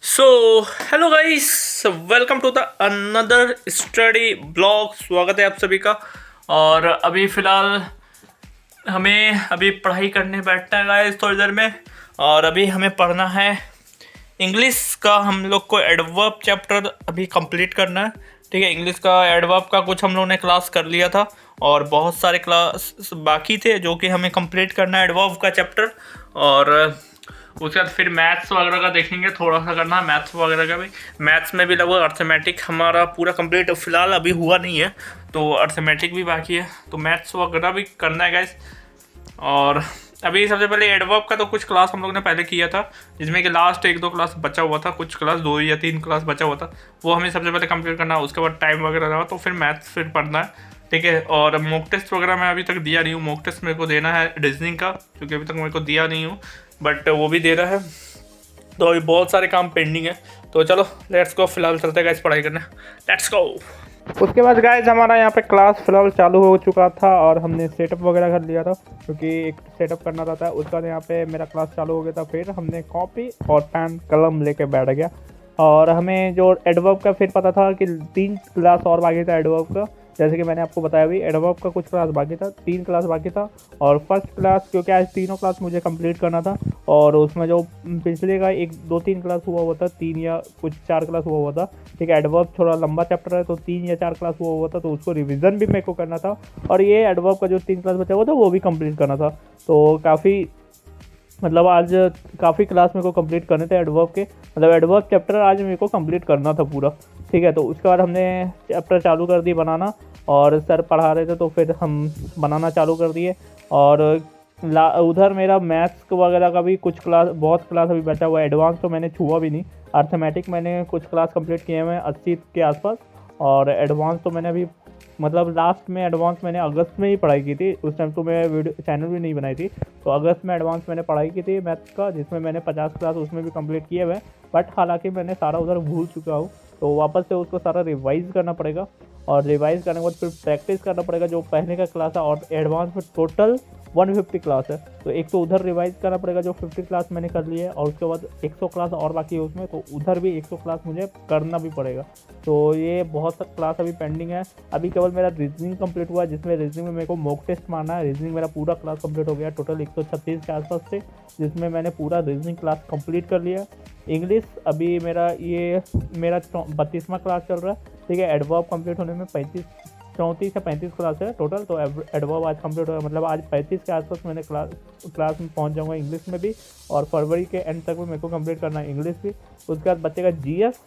So hello guys, welcome to the another study blog. स्वागत है आप सभी का। और अभी फ़िलहाल हमें अभी पढ़ाई करने बैठना है गाइस थोड़ी देर में। और अभी हमें पढ़ना है इंग्लिश का। हम लोग को एडवर्ब चैप्टर अभी कंप्लीट करना है। ठीक है, इंग्लिश का एडवर्ब का कुछ हम लोगों ने क्लास कर लिया था और बहुत सारे क्लास बाकी थे जो कि हमें कंप्लीट करना है एडवर्ब का चैप्टर। और उसके बाद फिर मैथ्स वगैरह का देखेंगे, थोड़ा सा करना है मैथ्स वगैरह का भी। मैथ्स में भी लगभग अर्थमेटिक हमारा पूरा कंप्लीट फिलहाल अभी हुआ नहीं है, तो अर्थमेटिक भी बाकी है, तो मैथ्स वगैरह भी करना है गाइस। और अभी सबसे पहले एडवर्ब का तो कुछ क्लास हम लोग ने पहले किया था, जिसमें कि लास्ट एक दो क्लास बचा हुआ था, कुछ क्लास 2 या 3 क्लास बचा हुआ था, वो हमें सबसे पहले कंप्लीट करना है। उसके बाद टाइम वगैरह रहा तो फिर मैथ्स फिर पढ़ना है। ठीक है, और मॉक टेस्ट वगैरह मैं अभी तक दिया नहीं हूँ। मॉक टेस्ट मेरे को देना है रीजनिंग का, क्योंकि अभी तक मेरे को दिया नहीं हूँ, बट वो भी देना है। तो अभी बहुत सारे काम पेंडिंग है, तो चलो लेट्स गो। फिलहाल चलते हैं गाइस पढ़ाई करने, लेट्स गो। उसके बाद गाइस हमारा यहाँ पे क्लास फिलहाल चालू हो चुका था और हमने सेटअप वगैरह कर लिया था, क्योंकि एक सेटअप करना रहता है। उसके बाद यहाँ पे मेरा क्लास चालू हो गया था। फिर हमने कॉपी और पेन कलम लेके बैठ गया। और हमें जो एडवर्ब का फिर पता था कि 3 क्लास और बाकी था एडवर्ब का। जैसे कि मैंने आपको बताया भी, एडवर्ब का कुछ क्लास बाकी था, 3 क्लास बाकी था। और फर्स्ट क्लास, क्योंकि आज तीनों क्लास मुझे कंप्लीट करना था, और उसमें जो पिछले का 1 2 3 क्लास हुआ था, 3 या कुछ 4 क्लास हुआ था। ठीक है, एडवर्ब थोड़ा लंबा चैप्टर है, तो 3 या 4 क्लास हुआ था, तो उसको रिवीजन भी मेरे को करना था। और ये एडवर्ब का जो 3 क्लास बचा हुआ था वो भी कंप्लीट करना था। तो काफ़ी मतलब आज काफ़ी क्लास मेरे को कंप्लीट करने थे एडवर्ब के। मतलब एडवर्ब चैप्टर आज मेरे को कंप्लीट करना था पूरा। ठीक है, तो उसके बाद हमने चैप्टर चालू कर दिए बनाना, और सर पढ़ा रहे थे तो फिर हम बनाना चालू कर दिए। और उधर मेरा मैथ्स वगैरह का भी कुछ क्लास, बहुत क्लास अभी बचा हुआ है। एडवांस तो मैंने छुआ भी नहीं। अर्थमेटिक मैंने कुछ क्लास कंप्लीट किए हैं 80 के आसपास। और एडवांस तो मैंने अभी मतलब लास्ट में एडवांस मैंने अगस्त में ही पढ़ाई की थी। उस टाइम तो मैं वीडियो चैनल भी नहीं बनाई थी, तो अगस्त में एडवांस मैंने पढ़ाई की थी मैथ्स का, जिसमें मैंने 50 क्लास उसमें भी कंप्लीट किए हुए। बट हालांकि मैंने सारा उधर भूल चुका हूँ, तो वापस से उसको सारा रिवाइज़ करना पड़ेगा। और रिवाइज़ करने के बाद फिर प्रैक्टिस करना पड़ेगा जो पहले का क्लास है। और एडवांस में टोटल 150 क्लास है, तो एक तो उधर रिवाइज़ करना पड़ेगा जो 50 क्लास मैंने कर ली है, और उसके बाद 100 क्लास और बाकी है उसमें, तो उधर भी 100 क्लास मुझे करना भी पड़ेगा। तो ये बहुत सा क्लास अभी पेंडिंग है। अभी केवल मेरा रीजनिंग कंप्लीट हुआ, जिसमें रीजनिंग में मेरे को मॉक टेस्ट मारना है। रीजनिंग मेरा पूरा क्लास कंप्लीट हो गया, टोटल 136 के आसपास से, जिसमें मैंने पूरा रीजनिंग क्लास कंप्लीट कर लिया। इंग्लिश अभी मेरा 32वां क्लास चल रहा है। ठीक है, एडवर्ब कंप्लीट होने में 34 या 35 क्लास है टोटल, तो एडवर्ब आज कंप्लीट होगा। मतलब आज 35 के आसपास मैंने क्लास में पहुंच जाऊंगा इंग्लिश में भी। और फरवरी के एंड तक में मेरे को कंप्लीट करना है इंग्लिश भी। उसके बाद बचेगा जीएस।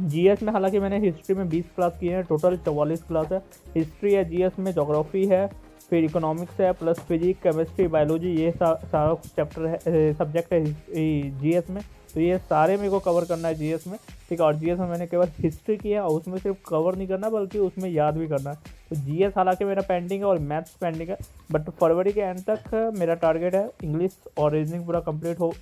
जीएस में हालांकि मैंने हिस्ट्री में 20 क्लास किए हैं, टोटल 44 क्लास है। हिस्ट्री है, जीएस में जोग्राफी है, फिर इकोनॉमिक्स है, प्लस फिजिक्स, केमिस्ट्री, बायोलॉजी, ये सारा चैप्टर है, सब्जेक्ट है जीएस में। तो ये सारे मेरे को कवर करना है जीएस में। ठीक है, और जीएस में मैंने केवल हिस्ट्री किया है, और उसमें सिर्फ कवर नहीं करना बल्कि उसमें याद भी करना है। तो जीएस हालांकि मेरा पेंडिंग है और मैथ्स पेंडिंग है, बट फरवरी के एंड तक मेरा टारगेट है इंग्लिश और रीजनिंग पूरा कंप्लीट हो,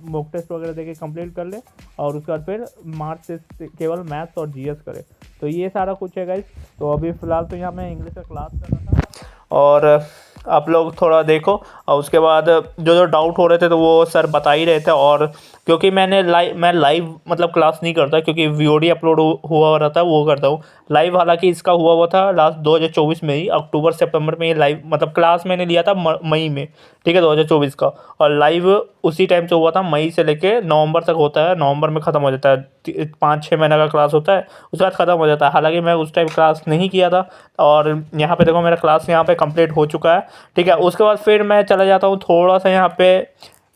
मॉक टेस्ट वगैरह देके कंप्लीट कर ले, और उसके बाद फिर मार्च से केवल मैथ्स और जीएस करे। तो ये सारा कुछ है गाइस। तो अभी फ़िलहाल तो यहाँ मैं इंग्लिश का क्लास कर रहा था, और आप लोग थोड़ा देखो। और उसके बाद जो जो डाउट हो रहे थे तो वो सर बता ही रहे थे। और क्योंकि मैं लाइव मतलब क्लास नहीं करता, क्योंकि वीओडी अपलोड हुआ रहता है वो करता हूँ। लाइव हालांकि इसका हुआ था लास्ट 2024 में ही, अक्टूबर सितंबर में ये लाइव मतलब क्लास मैंने लिया था मई में। ठीक है, 2024 का। और लाइव उसी टाइम से हुआ था, मई से लेके नवंबर तक होता है। नवंबर में ख़त्म हो जाता है, 5 6 महीने का क्लास होता है, उसके बाद ख़त्म हो जाता है। हालांकि मैं उस टाइम क्लास नहीं किया था। और यहाँ पे देखो मेरा क्लास यहाँ पे कंप्लीट हो चुका है। ठीक है, उसके बाद फिर मैं चला जाता हूँ, थोड़ा सा यहाँ पे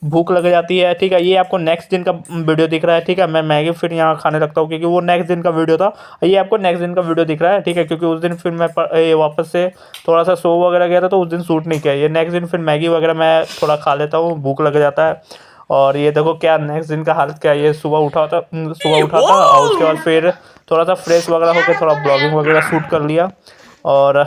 भूख लग जाती है। ठीक है, ये आपको नेक्स्ट दिन का वीडियो दिख रहा है। ठीक है, मैं मैगी फिर यहाँ खाने लगता हूँ, क्योंकि वो नेक्स्ट दिन का वीडियो था। ये आपको नेक्स्ट दिन का वीडियो दिख रहा है। ठीक है, क्योंकि उस दिन फिर मैं ये वापस से थोड़ा सा सो वगैरह गया था, तो उस दिन शूट नहीं किया। ये नेक्स्ट दिन फिर मैगी वगैरह मैं थोड़ा खा लेता हूँ, भूख लग जाता है। और ये देखो क्या नेक्स्ट दिन का हालत क्या है। ये सुबह उठा था और उसके बाद फिर थोड़ा सा फ्रेश वगैरह होकर थोड़ा ब्लॉगिंग वगैरह शूट कर लिया। और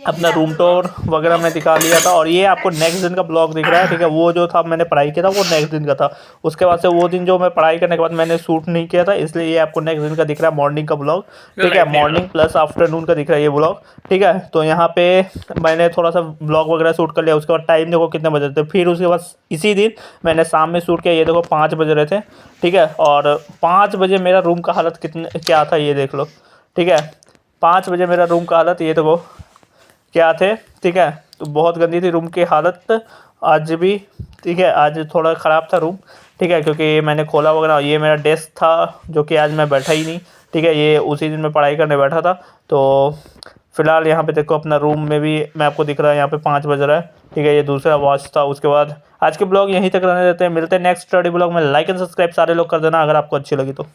अपना रूम टूर वगैरह मैं दिखा लिया था। और ये आपको नेक्स्ट दिन का ब्लॉग दिख रहा है, ठीक है। वो जो था मैंने पढ़ाई किया था वो नेक्स्ट दिन का था। उसके बाद से वो दिन जो मैं पढ़ाई करने के बाद मैंने शूट नहीं किया था, इसलिए ये आपको नेक्स्ट दिन का दिख रहा है, मॉर्निंग का ब्लॉग, ठीक है। मॉर्निंग प्लस आफ्टरनून का दिख रहा है ये ब्लॉग, ठीक है। तो यहाँ पे मैंने थोड़ा सा ब्लॉग वगैरह शूट कर लिया। उसके बाद टाइम देखो कितने बजे थे। फिर उसके बाद इसी दिन मैंने शाम में शूट किया, ये देखो 5 बज रहे थे, ठीक है। और 5 बजे मेरा रूम का हालत कितने क्या था ये देख लो, ठीक है। 5 बजे मेरा रूम का हालत ये देखो क्या थे, ठीक है। तो बहुत गंदी थी रूम की हालत आज भी, ठीक है। आज थोड़ा ख़राब था रूम, ठीक है, क्योंकि मैंने खोला वगैरह। ये मेरा डेस्क था जो कि आज मैं बैठा ही नहीं, ठीक है। ये उसी दिन मैं पढ़ाई करने बैठा था। तो फ़िलहाल यहाँ पे देखो अपना रूम में भी मैं आपको दिख रहा है, यहाँ पे 5 बज रहा है, ठीक है। ये दूसरा वॉच था। उसके बाद आज के ब्लॉग यहीं तक रहने देते हैं, मिलते हैं नेक्स्ट स्टडी ब्लॉग में। लाइक एंड सब्सक्राइब सारे लोग कर देना अगर आपको अच्छी लगी तो।